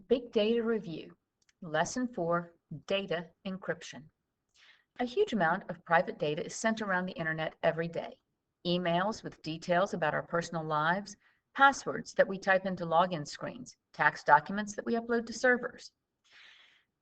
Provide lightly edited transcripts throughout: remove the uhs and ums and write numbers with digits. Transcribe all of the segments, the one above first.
Big Data Review, Lesson 4, Data Encryption. A huge amount of private data is sent around the internet every day. Emails with details about our personal lives, passwords that we type into login screens, tax documents that we upload to servers.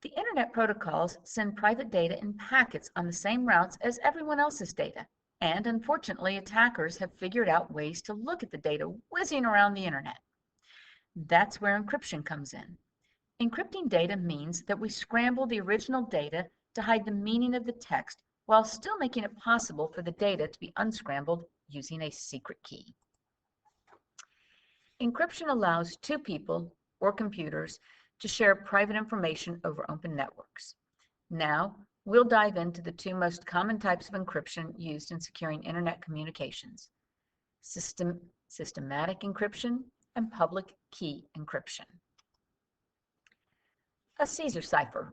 The internet protocols send private data in packets on the same routes as everyone else's data, and unfortunately, attackers have figured out ways to look at the data whizzing around the internet. That's where encryption comes in. Encrypting data means that we scramble the original data to hide the meaning of the text while still making it possible for the data to be unscrambled using a secret key. Encryption allows two people or computers to share private information over open networks. Now, we'll dive into the two most common types of encryption used in securing internet communications: systematic encryption and public key encryption. A Caesar cipher.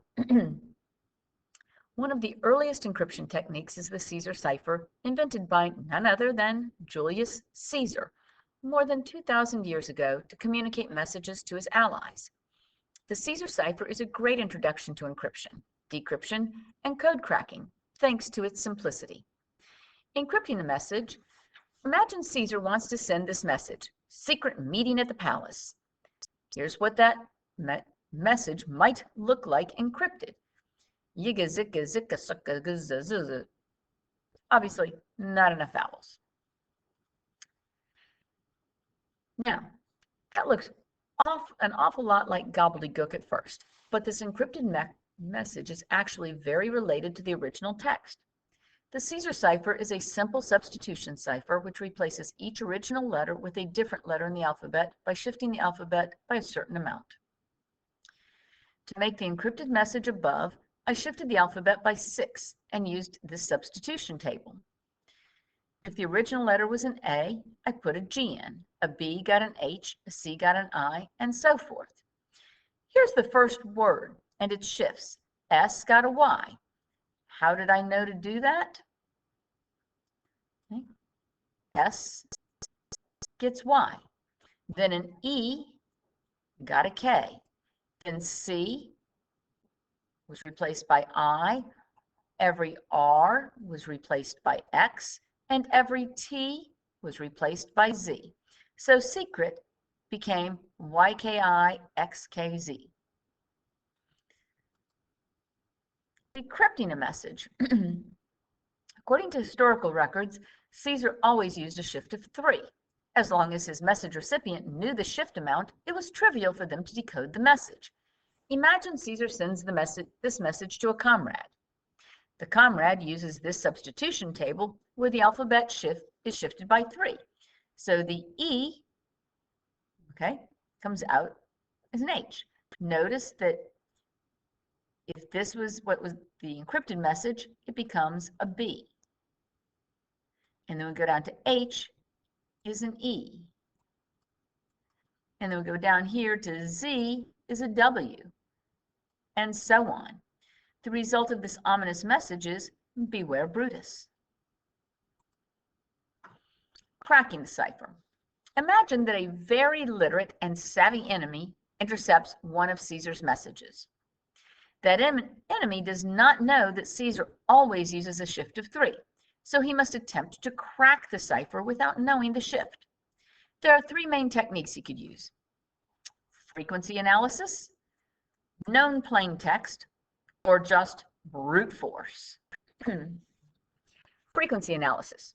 One of the earliest encryption techniques is the Caesar cipher, invented by none other than Julius Caesar more than 2,000 years ago to communicate messages to his allies. The Caesar cipher is a great introduction to encryption, decryption, and code cracking, thanks to its simplicity. Encrypting a message, imagine Caesar wants to send this message: secret meeting at the palace. Here's what that message might look like encrypted. Yiga zika zika suka guzza. Obviously, not enough vowels. Now, that looks an awful lot like gobbledygook at first, but this encrypted message is actually very related to the original text. The Caesar cipher is a simple substitution cipher which replaces each original letter with a different letter in the alphabet by shifting the alphabet by a certain amount. To make the encrypted message above, I shifted the alphabet by 6 and used this substitution table. If the original letter was an A, I put a G in. A B got an H, a C got an I, and so forth. Here's the first word, and it shifts. S got a Y. How did I know to do that? Okay. S gets Y. Then an E got a K. Then C was replaced by I. Every R was replaced by X. And every T was replaced by Z. So secret became YKIXKZ. Decrypting a message. According to historical records, Caesar always used a shift of 3. As long as his message recipient knew the shift amount, it was trivial for them to decode the message. Imagine Caesar sends this message to a comrade. The comrade uses this substitution table where the alphabet is shifted by 3. So the E, comes out as an H. Notice that if this was what was the encrypted message, it becomes a B. And then we go down to H is an E. And then we go down here to Z is a W, and so on. The result of this ominous message is beware Brutus. Cracking the cipher. Imagine that a very literate and savvy enemy intercepts one of Caesar's messages. That enemy does not know that Caesar always uses a shift of 3, so he must attempt to crack the cipher without knowing the shift. There are 3 main techniques he could use: frequency analysis, known plain text, or just brute force. Frequency analysis.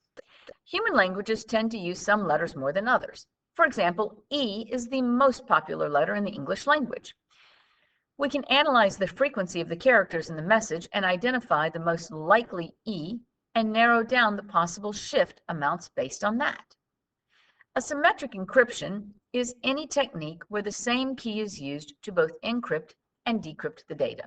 Human languages tend to use some letters more than others. For example, E is the most popular letter in the English language. We can analyze the frequency of the characters in the message and identify the most likely E and narrow down the possible shift amounts based on that. A symmetric encryption is any technique where the same key is used to both encrypt and decrypt the data.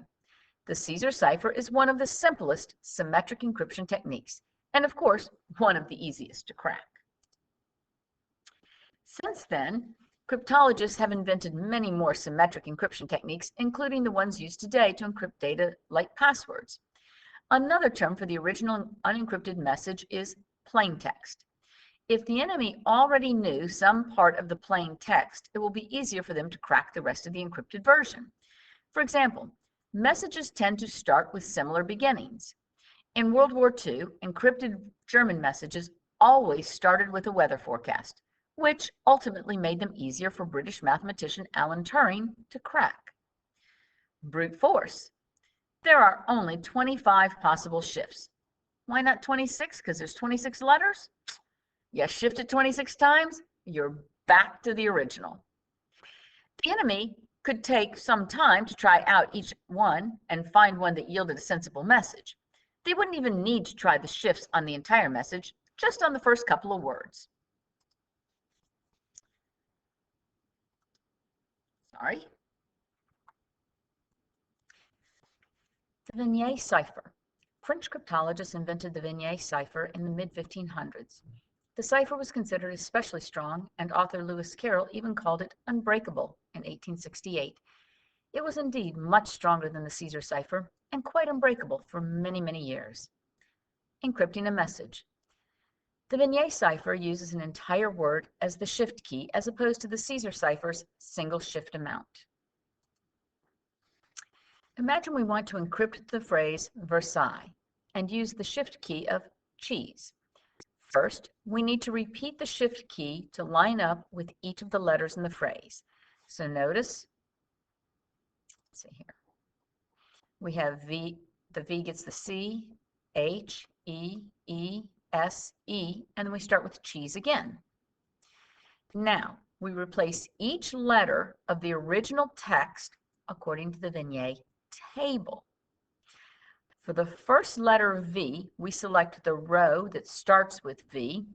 The Caesar cipher is one of the simplest symmetric encryption techniques, and of course, one of the easiest to crack. Since then, cryptologists have invented many more symmetric encryption techniques, including the ones used today to encrypt data like passwords. Another term for the original unencrypted message is plain text. If the enemy already knew some part of the plain text, it will be easier for them to crack the rest of the encrypted version. For example, messages tend to start with similar beginnings. In World War II, encrypted German messages always started with a weather forecast, which ultimately made them easier for British mathematician Alan Turing to crack. Brute force. There are only 25 possible shifts. Why not 26? Because there's 26 letters? You shift it 26 times, you're back to the original. The enemy could take some time to try out each one and find one that yielded a sensible message. They wouldn't even need to try the shifts on the entire message, just on the first couple of words. Sorry. The Vigenère cipher. French cryptologists invented the Vigenère cipher in the mid-1500s. The cipher was considered especially strong, and author Lewis Carroll even called it unbreakable in 1868. It was indeed much stronger than the Caesar cipher, and quite unbreakable for many, many years. Encrypting a message. The Vigenère cipher uses an entire word as the shift key, as opposed to the Caesar cipher's single shift amount. Imagine we want to encrypt the phrase Versailles and use the shift key of cheese. First, we need to repeat the shift key to line up with each of the letters in the phrase. So notice, let's see here, we have V, the V gets the C, H, E, E, S, E, and then we start with cheese again. Now, we replace each letter of the original text according to the Vigenère table. For the first letter V, we select the row that starts with V,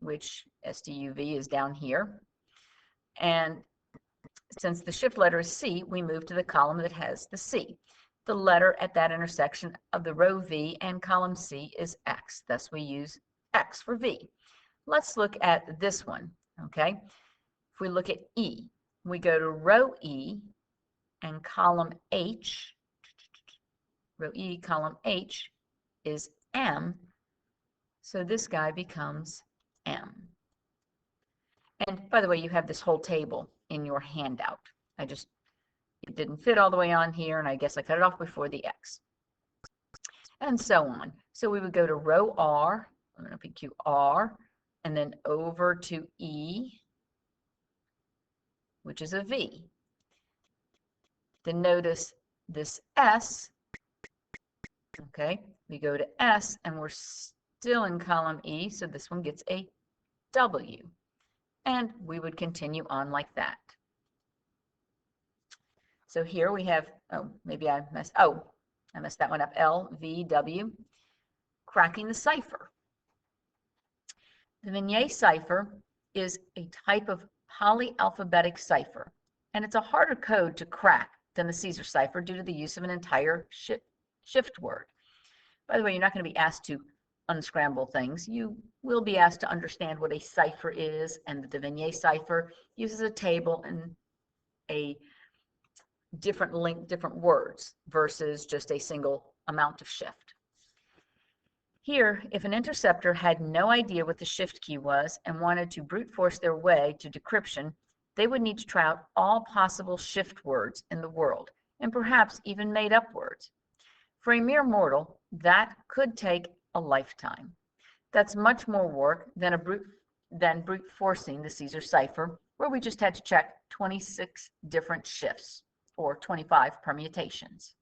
which STUV is down here. And since the shift letter is C, we move to the column that has the C. The letter at that intersection of the row V and column C is X. Thus, we use X for V. Let's look at this one, okay? If we look at E, we go to row E and column H. Row E, column H is M, so this guy becomes M. And by the way, you have this whole table in your handout. It didn't fit all the way on here, and I guess I cut it off before the X. And so on. So we would go to row R, I'm going to PQ R, and then over to E, which is a V. Then notice this S. Okay, we go to S and we're still in column E, so this one gets a W. And we would continue on like that. So here we have, oh, maybe I messed that one up, L, V, W, cracking the cipher. The Vigenère cipher is a type of polyalphabetic cipher, and it's a harder code to crack than the Caesar cipher due to the use of an entire shift word. By the way, you're not going to be asked to unscramble things. You will be asked to understand what a cipher is, and the Vigenère cipher uses a table and a different words versus just a single amount of shift. Here, if an interceptor had no idea what the shift key was and wanted to brute force their way to decryption, they would need to try out all possible shift words in the world, and perhaps even made up words. For a mere mortal, that could take a lifetime. That's much more work than brute forcing the Caesar cipher, where we just had to check 26 different shifts or 25 permutations.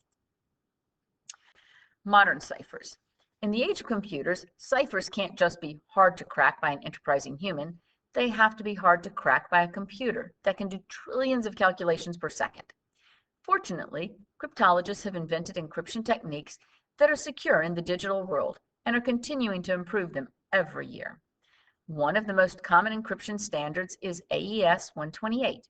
Modern ciphers. In the age of computers, ciphers can't just be hard to crack by an enterprising human. They have to be hard to crack by a computer that can do trillions of calculations per second. Fortunately, cryptologists have invented encryption techniques that are secure in the digital world and are continuing to improve them every year. One of the most common encryption standards is AES 128,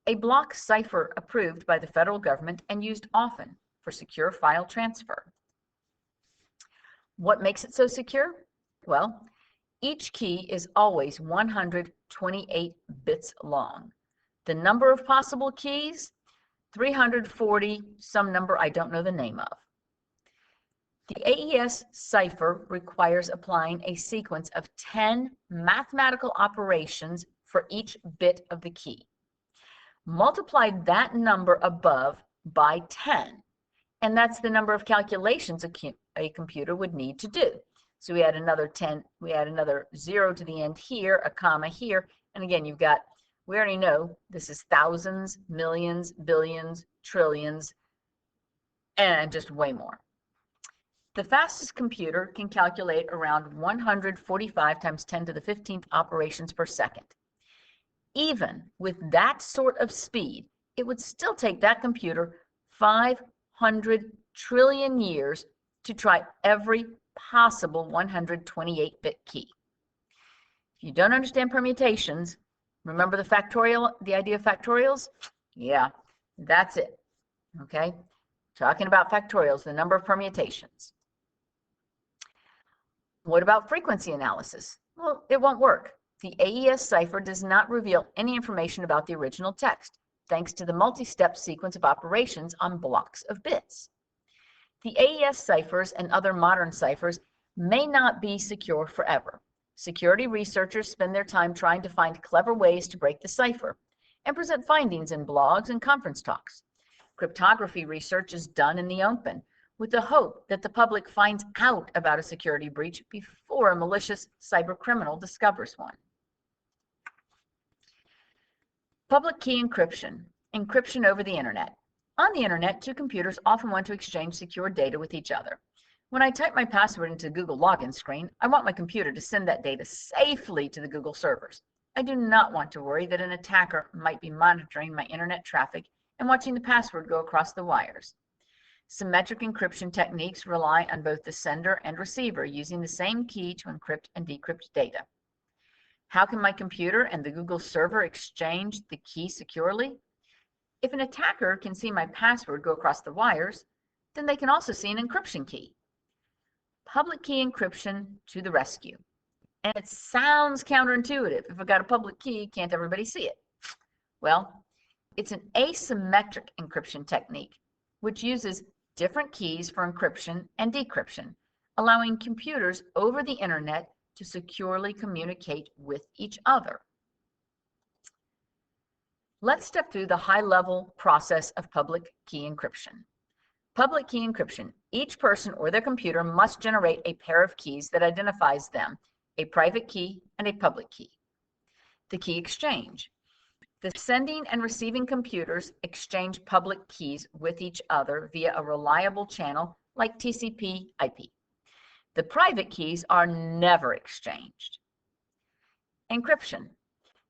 a block cipher approved by the federal government and used often for secure file transfer. What makes it so secure? Well, each key is always 128 bits long. The number of possible keys, 340, some number I don't know the name of. The AES cipher requires applying a sequence of 10 mathematical operations for each bit of the key. Multiply that number above by 10, and that's the number of calculations a computer would need to do. So we add another 10, we add another 0 to the end here, a comma here, and again, you've got, we already know this is thousands, millions, billions, trillions, and just way more. The fastest computer can calculate around 145 times 10 to the 15th operations per second. Even with that sort of speed, it would still take that computer 500 trillion years to try every possible 128-bit key. If you don't understand permutations, remember the idea of factorials? Yeah, that's it, okay? Talking about factorials, the number of permutations. What about frequency analysis? Well, it won't work. The AES cipher does not reveal any information about the original text, thanks to the multi-step sequence of operations on blocks of bits. The AES ciphers and other modern ciphers may not be secure forever. Security researchers spend their time trying to find clever ways to break the cipher and present findings in blogs and conference talks. Cryptography research is done in the open, with the hope that the public finds out about a security breach before a malicious cybercriminal discovers one. Public key encryption, encryption over the internet. On the internet, two computers often want to exchange secure data with each other. When I type my password into the Google login screen, I want my computer to send that data safely to the Google servers. I do not want to worry that an attacker might be monitoring my internet traffic and watching the password go across the wires. Symmetric encryption techniques rely on both the sender and receiver using the same key to encrypt and decrypt data. How can my computer and the Google server exchange the key securely? If an attacker can see my password go across the wires, then they can also see an encryption key. Public key encryption to the rescue. And it sounds counterintuitive. If I've got a public key, can't everybody see it? Well, it's an asymmetric encryption technique, which uses different keys for encryption and decryption, allowing computers over the internet to securely communicate with each other. Let's step through the high-level process of public key encryption. Public key encryption. Each person or their computer must generate a pair of keys that identifies them, a private key and a public key. The key exchange. The sending and receiving computers exchange public keys with each other via a reliable channel like TCP/IP. The private keys are never exchanged. Encryption.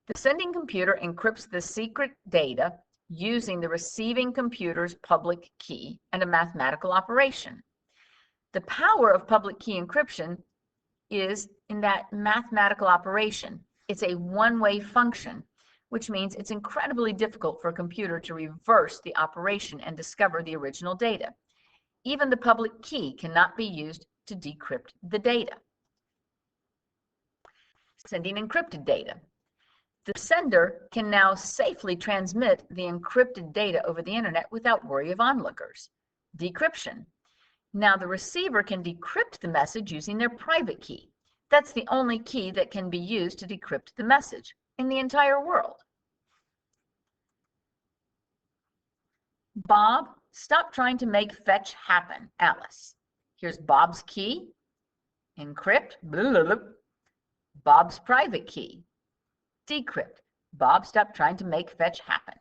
The sending computer encrypts the secret data using the receiving computer's public key and a mathematical operation. The power of public key encryption is in that mathematical operation. It's a one-way function, which means it's incredibly difficult for a computer to reverse the operation and discover the original data. Even the public key cannot be used to decrypt the data. Sending encrypted data. The sender can now safely transmit the encrypted data over the internet without worry of onlookers. Decryption. Now the receiver can decrypt the message using their private key. That's the only key that can be used to decrypt the message in the entire world. Bob, stop trying to make fetch happen, Alice. Here's Bob's key. Encrypt. Blah, blah, blah. Bob's private key. Decrypt. Bob, stop trying to make fetch happen.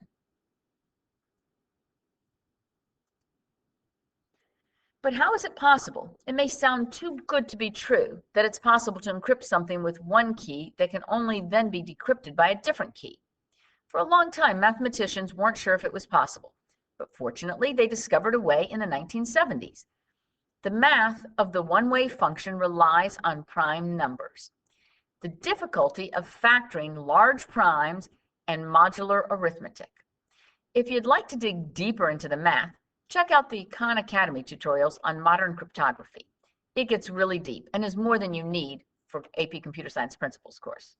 But how is it possible? It may sound too good to be true that it's possible to encrypt something with one key that can only then be decrypted by a different key. For a long time, mathematicians weren't sure if it was possible, but fortunately, they discovered a way in the 1970s. The math of the one-way function relies on prime numbers. The difficulty of factoring large primes and modular arithmetic. If you'd like to dig deeper into the math, check out the Khan Academy tutorials on modern cryptography. It gets really deep and is more than you need for AP Computer Science Principles course.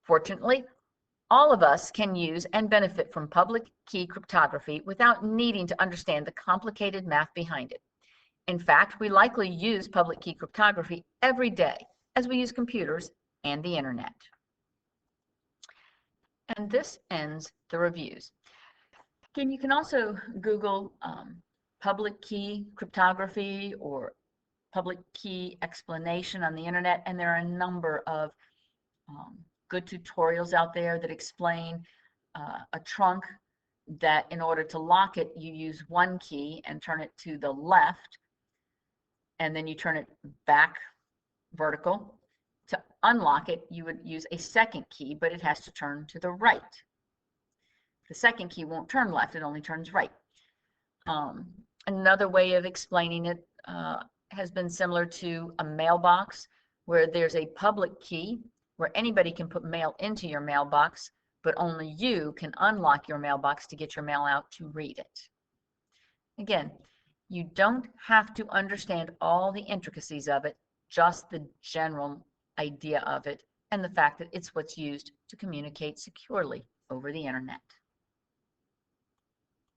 Fortunately, all of us can use and benefit from public key cryptography without needing to understand the complicated math behind it. In fact, we likely use public key cryptography every day as we use computers and the internet. And this ends the reviews. Again, you can also Google public key cryptography or public key explanation on the internet, and there are a number of good tutorials out there that explain a trunk that in order to lock it, you use one key and turn it to the left, and then you turn it back vertical. To unlock it, you would use a second key, but it has to turn to the right. The second key won't turn left, it only turns right. Another way of explaining it has been similar to a mailbox, where there's a public key where anybody can put mail into your mailbox, but only you can unlock your mailbox to get your mail out to read it. Again, you don't have to understand all the intricacies of it, just the general idea of it and the fact that it's what's used to communicate securely over the internet.